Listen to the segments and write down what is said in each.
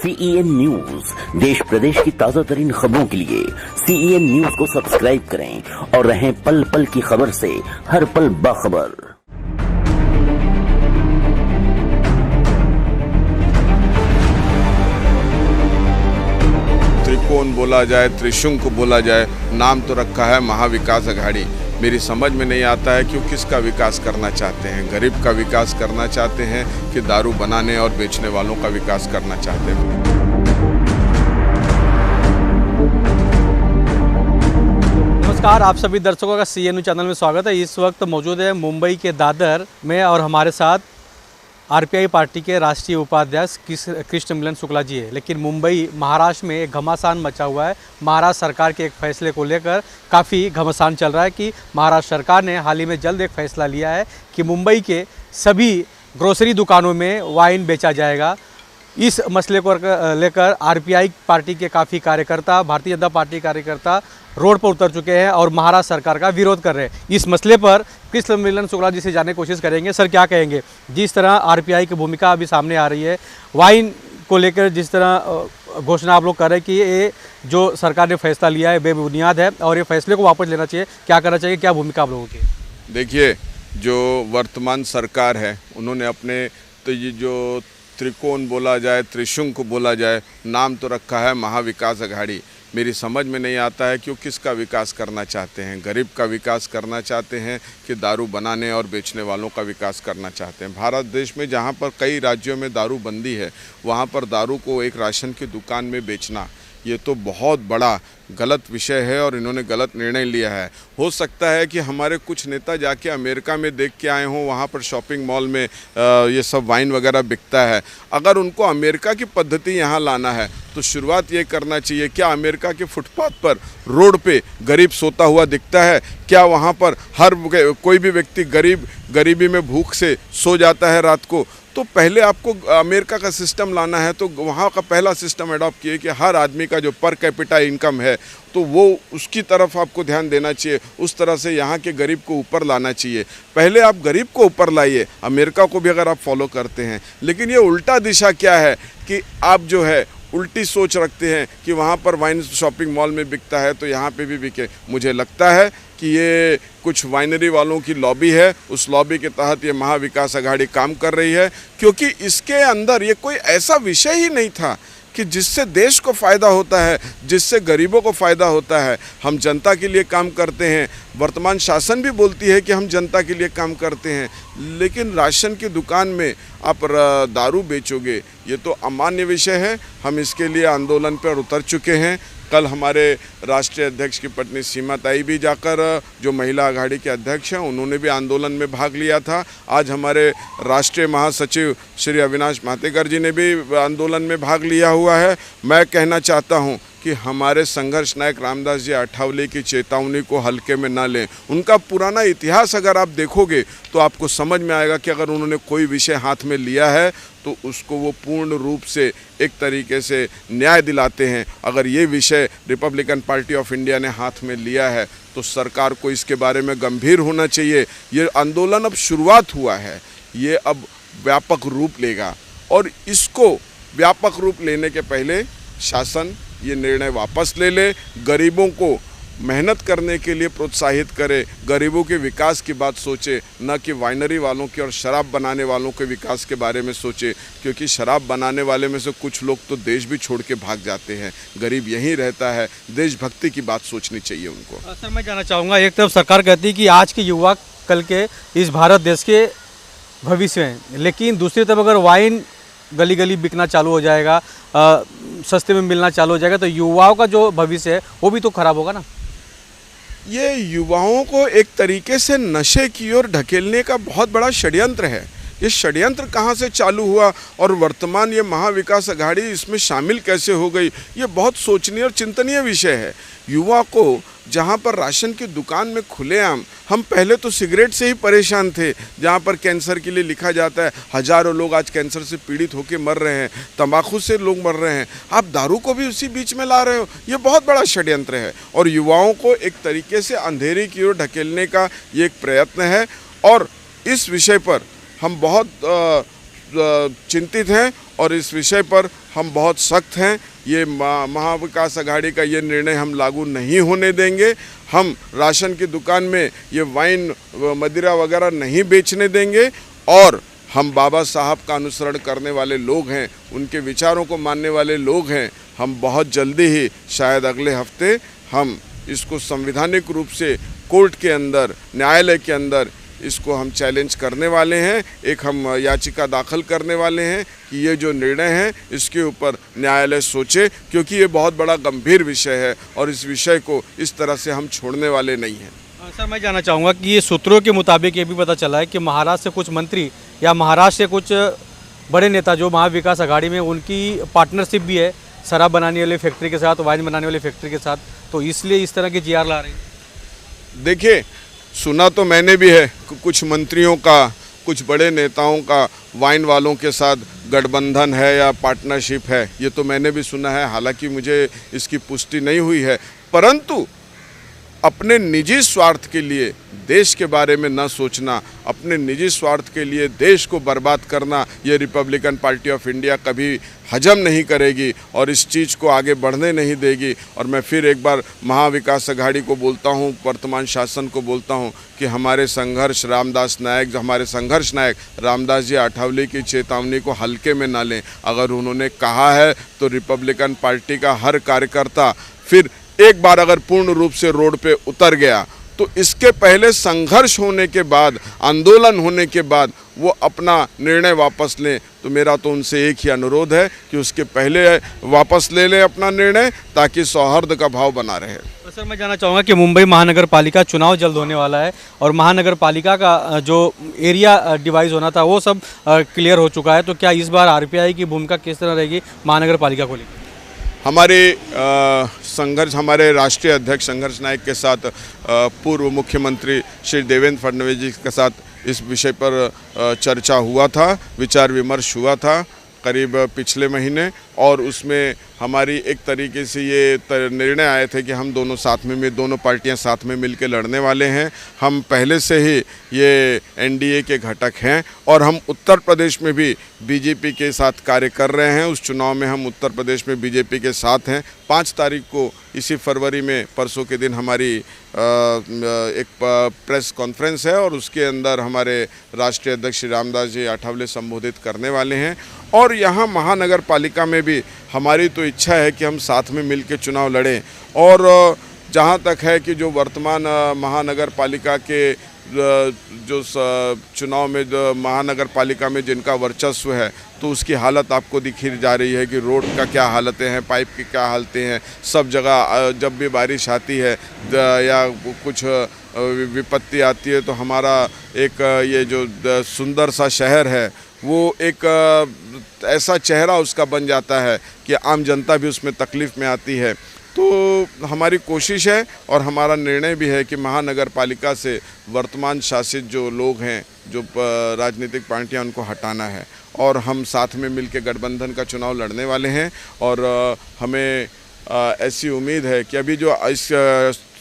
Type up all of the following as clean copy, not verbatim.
CEN news, देश प्रदेश की ताजा तरीन खबरों के लिए CEN न्यूज को सब्सक्राइब करें और रहें पल पल की खबर से हर पल बाखबर। त्रिकोण बोला जाए, त्रिशंकु बोला जाए, नाम तो रखा है महाविकास अघाड़ी। मेरी समझ में नहीं आता है कि वो किसका विकास करना चाहते हैं। गरीब का विकास करना चाहते हैं कि दारू बनाने और बेचने वालों का विकास करना चाहते हैं। नमस्कार, आप सभी दर्शकों का CEN न्यूज चैनल में स्वागत है। इस वक्त मौजूद है मुंबई के दादर में और हमारे साथ RPI पार्टी के राष्ट्रीय उपाध्यक्ष कृष्ण मिलन शुक्ला जी है। लेकिन मुंबई महाराष्ट्र में एक घमासान मचा हुआ है। महाराष्ट्र सरकार के एक फैसले को लेकर काफ़ी घमासान चल रहा है कि महाराष्ट्र सरकार ने हाल ही में जल्द एक फैसला लिया है कि मुंबई के सभी ग्रोसरी दुकानों में वाइन बेचा जाएगा। इस मसले को लेकर RPI पार्टी के काफ़ी कार्यकर्ता, भारतीय जनता पार्टी कार्यकर्ता रोड पर उतर चुके हैं और महाराष्ट्र सरकार का विरोध कर रहे हैं। इस मसले पर कृष्ण मिलन शुक्ला जी से जानने की कोशिश करेंगे। सर, क्या कहेंगे जिस तरह RPI की भूमिका अभी सामने आ रही है, वाइन को लेकर जिस तरह घोषणा आप लोग कर रहे हैं कि ये जो सरकार ने फैसला लिया है बेबुनियाद है और ये फैसले को वापस लेना चाहिए, क्या करना चाहिए, क्या भूमिका आप लोगों की? देखिए, जो वर्तमान सरकार है उन्होंने अपने तो ये जो त्रिकोण बोला जाए, त्रिशंकु बोला जाए, नाम तो रखा है महाविकास अघाड़ी। मेरी समझ में नहीं आता है कि वो किसका विकास करना चाहते हैं। गरीब का विकास करना चाहते हैं कि दारू बनाने और बेचने वालों का विकास करना चाहते हैं। भारत देश में जहाँ पर कई राज्यों में दारू बंदी है, वहाँ पर दारू को एक राशन की दुकान में बेचना, ये तो बहुत बड़ा गलत विषय है और इन्होंने गलत निर्णय लिया है। हो सकता है कि हमारे कुछ नेता जाके अमेरिका में देख के आए हों, वहाँ पर शॉपिंग मॉल में ये सब वाइन वगैरह बिकता है। अगर उनको अमेरिका की पद्धति यहाँ लाना है तो शुरुआत ये करना चाहिए, क्या अमेरिका के फुटपाथ पर रोड पे गरीब सोता हुआ दिखता है? क्या वहाँ पर हर कोई भी व्यक्ति गरीबी में भूख से सो जाता है रात को? तो पहले आपको अमेरिका का सिस्टम लाना है तो वहाँ का पहला सिस्टम अडॉप्ट किए कि हर आदमी का जो पर कैपिटा इनकम है तो वो उसकी तरफ आपको ध्यान देना चाहिए। उस तरह से यहाँ के गरीब को ऊपर लाना चाहिए। पहले आप गरीब को ऊपर लाइए, अमेरिका को भी अगर आप फॉलो करते हैं। लेकिन ये उल्टा दिशा क्या है कि आप जो है उल्टी सोच रखते हैं कि वहाँ पर वाइन शॉपिंग मॉल में बिकता है तो यहाँ पे भी बिके। मुझे लगता है कि ये कुछ वाइनरी वालों की लॉबी है, उस लॉबी के तहत ये महाविकास अघाड़ी काम कर रही है, क्योंकि इसके अंदर ये कोई ऐसा विषय ही नहीं था कि जिससे देश को फ़ायदा होता है, जिससे गरीबों को फ़ायदा होता है। हम जनता के लिए काम करते हैं, वर्तमान शासन भी बोलती है कि हम जनता के लिए काम करते हैं, लेकिन राशन की दुकान में आप दारू बेचोगे, ये तो अमान्य विषय है। हम इसके लिए आंदोलन पर उतर चुके हैं। कल हमारे राष्ट्रीय अध्यक्ष की पत्नी सीमा ताई भी जाकर, जो महिला अघाड़ी के अध्यक्ष हैं, उन्होंने भी आंदोलन में भाग लिया था। आज हमारे राष्ट्रीय महासचिव श्री अविनाश महातेकर जी ने भी आंदोलन में भाग लिया हुआ है। मैं कहना चाहता हूं कि हमारे संघर्ष नायक रामदास जी अठावले की चेतावनी को हल्के में ना लें। उनका पुराना इतिहास अगर आप देखोगे तो आपको समझ में आएगा कि अगर उन्होंने कोई विषय हाथ में लिया है तो उसको वो पूर्ण रूप से एक तरीके से न्याय दिलाते हैं। अगर ये विषय रिपब्लिकन पार्टी ऑफ इंडिया ने हाथ में लिया है तो सरकार को इसके बारे में गंभीर होना चाहिए। ये आंदोलन अब शुरुआत हुआ है, ये अब व्यापक रूप लेगा और इसको व्यापक रूप लेने के पहले शासन ये निर्णय वापस ले ले, गरीबों को मेहनत करने के लिए प्रोत्साहित करे, गरीबों के विकास की बात सोचे, न कि वाइनरी वालों की और शराब बनाने वालों के विकास के बारे में सोचे। क्योंकि शराब बनाने वाले में से कुछ लोग तो देश भी छोड़ के भाग जाते हैं, गरीब यहीं रहता है। देशभक्ति की बात सोचनी चाहिए उनको। सर, मैं जानना चाहूँगा, एक तरफ सरकार कहती है कि आज के युवा कल के इस भारत देश के भविष्य हैं, लेकिन दूसरी तरफ अगर वाइन गली गली बिकना चालू हो जाएगा, सस्ते में मिलना चालू हो जाएगा, तो युवाओं का जो भविष्य है वो भी तो खराब होगा ना। ये युवाओं को एक तरीके से नशे की ओर ढकेलने का बहुत बड़ा षड्यंत्र है। ये षड्यंत्र कहाँ से चालू हुआ और वर्तमान ये महाविकास अघाड़ी इसमें शामिल कैसे हो गई, ये बहुत सोचनीय और चिंतनीय विषय है। युवा को जहाँ पर राशन की दुकान में खुलेआम, हम पहले तो सिगरेट से ही परेशान थे, जहाँ पर कैंसर के लिए लिखा जाता है हजारों लोग आज कैंसर से पीड़ित होकर मर रहे हैं, तंबाकू से लोग मर रहे हैं, आप दारू को भी उसी बीच में ला रहे हो। ये बहुत बड़ा षड्यंत्र है और युवाओं को एक तरीके से अंधेरे की ओर ढकेलने का ये एक प्रयत्न है। और इस विषय पर हम बहुत चिंतित हैं और इस विषय पर हम बहुत सख्त हैं। ये महाविकास अघाड़ी का ये निर्णय हम लागू नहीं होने देंगे। हम राशन की दुकान में ये वाइन मदिरा वगैरह नहीं बेचने देंगे और हम बाबा साहब का अनुसरण करने वाले लोग हैं, उनके विचारों को मानने वाले लोग हैं। हम बहुत जल्दी ही शायद अगले हफ्ते हम इसको संवैधानिक रूप से कोर्ट के अंदर, न्यायालय के अंदर इसको हम चैलेंज करने वाले हैं। एक हम याचिका दाखिल करने वाले हैं कि ये जो निर्णय है इसके ऊपर न्यायालय सोचे, क्योंकि ये बहुत बड़ा गंभीर विषय है और इस विषय को इस तरह से हम छोड़ने वाले नहीं हैं। सर, मैं जानना चाहूँगा कि ये सूत्रों के मुताबिक ये भी पता चला है कि महाराष्ट्र से कुछ मंत्री या महाराष्ट्र से कुछ बड़े नेता जो महाविकास अघाड़ी में, उनकी पार्टनरशिप भी है शराब बनाने वाली फैक्ट्री के साथ, वाइन बनाने वाली फैक्ट्री के साथ, तो इसलिए इस तरह की जीआर ला रही है। देखिए, सुना तो मैंने भी है कुछ मंत्रियों का, कुछ बड़े नेताओं का वाइन वालों के साथ गठबंधन है या पार्टनरशिप है, ये तो मैंने भी सुना है। हालांकि मुझे इसकी पुष्टि नहीं हुई है, परंतु अपने निजी स्वार्थ के लिए देश के बारे में न सोचना, अपने निजी स्वार्थ के लिए देश को बर्बाद करना, ये रिपब्लिकन पार्टी ऑफ इंडिया कभी हजम नहीं करेगी और इस चीज़ को आगे बढ़ने नहीं देगी। और मैं फिर एक बार महाविकास अघाड़ी को बोलता हूँ, वर्तमान शासन को बोलता हूँ कि हमारे संघर्ष नायक रामदास जी आठवले की चेतावनी को हल्के में ना लें। अगर उन्होंने कहा है तो रिपब्लिकन पार्टी का हर कार्यकर्ता फिर एक बार अगर पूर्ण रूप से रोड पे उतर गया तो इसके पहले संघर्ष होने के बाद, आंदोलन होने के बाद वो अपना निर्णय वापस लें। तो मेरा तो उनसे एक ही अनुरोध है कि उसके पहले वापस ले लें अपना निर्णय, ताकि सौहार्द का भाव बना रहे। तो सर, मैं जानना चाहूँगा कि मुंबई महानगर पालिका चुनाव जल्द होने वाला है और महानगर पालिका का जो एरिया डिवाइस होना था वो सब क्लियर हो चुका है, तो क्या इस बार आरपीआई की भूमिका किस तरह रहेगी महानगर पालिका को लेकर? हमारे राष्ट्रीय अध्यक्ष संघर्ष नायक के साथ पूर्व मुख्यमंत्री श्री देवेंद्र फडणवीस जी के साथ इस विषय पर चर्चा हुआ था, विचार विमर्श हुआ था करीब पिछले महीने, और उसमें हमारी एक तरीके से ये निर्णय आए थे कि हम दोनों पार्टियां साथ में मिलकर लड़ने वाले हैं। हम पहले से ही ये एनडीए के घटक हैं और हम उत्तर प्रदेश में भी बीजेपी के साथ कार्य कर रहे हैं। उस चुनाव में हम उत्तर प्रदेश में बीजेपी के साथ हैं। 5 तारीख को इसी फरवरी में, परसों के दिन हमारी एक प्रेस कॉन्फ्रेंस है और उसके अंदर हमारे राष्ट्रीय अध्यक्ष श्री रामदास जी आठवले संबोधित करने वाले हैं। और यहाँ महानगर पालिका में भी हमारी तो इच्छा है कि हम साथ में मिलकर चुनाव लड़ें। और जहाँ तक है कि जो वर्तमान महानगर पालिका के जो चुनाव में जो महानगर पालिका में जिनका वर्चस्व है, तो उसकी हालत आपको दिखी जा रही है कि रोड का क्या हालतें हैं, पाइप की क्या हालतें हैं। सब जगह जब भी बारिश आती है या कुछ विपत्ति आती है तो हमारा एक ये जो सुंदर सा शहर है वो एक ऐसा चेहरा उसका बन जाता है कि आम जनता भी उसमें तकलीफ़ में आती है। तो हमारी कोशिश है और हमारा निर्णय भी है कि महानगर पालिका से वर्तमान शासित जो लोग हैं, जो राजनीतिक पार्टियां, उनको हटाना है और हम साथ में मिलकर गठबंधन का चुनाव लड़ने वाले हैं। और हमें ऐसी उम्मीद है कि अभी जो इस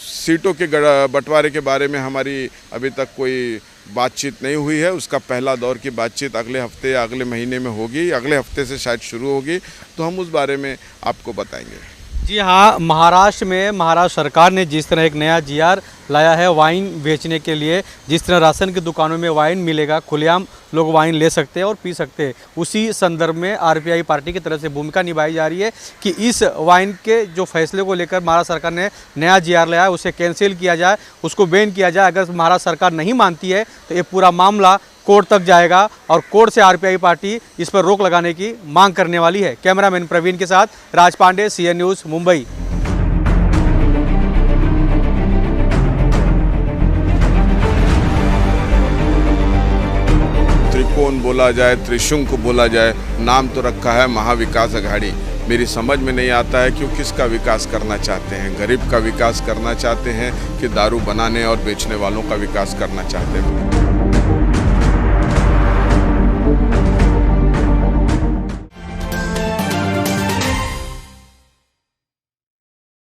सीटों के बंटवारे के बारे में हमारी अभी तक कोई बातचीत नहीं हुई है, उसका पहला दौर की बातचीत अगले हफ्ते या अगले महीने में होगी, अगले हफ्ते से शायद शुरू होगी, तो हम उस बारे में आपको बताएंगे। जी हाँ, महाराष्ट्र में महाराष्ट्र सरकार ने जिस तरह एक नया जीआर लाया है वाइन बेचने के लिए, जिस तरह राशन की दुकानों में वाइन मिलेगा, खुलेआम लोग वाइन ले सकते हैं और पी सकते हैं, उसी संदर्भ में आरपीआई पार्टी की तरफ से भूमिका निभाई जा रही है कि इस वाइन के जो फैसले को लेकर महाराष्ट्र सरकार ने नया जीआर लाया है उसे कैंसिल किया जाए, उसको बैन किया जाए। अगर महाराष्ट्र सरकार नहीं मानती है तो ये पूरा मामला कोर्ट तक जाएगा और कोर्ट से आरपीआई पार्टी इस पर रोक लगाने की मांग करने वाली है। कैमरामैन प्रवीण के साथ राज पांडे, सीएन न्यूज़, मुंबई। त्रिकोण बोला जाए, त्रिशंकु बोला जाए, नाम तो रखा है महाविकास अघाड़ी। मेरी समझ में नहीं आता है कि वो किसका विकास करना चाहते हैं। गरीब का विकास करना चाहते हैं कि दारू बनाने और बेचने वालों का विकास करना चाहते हैं।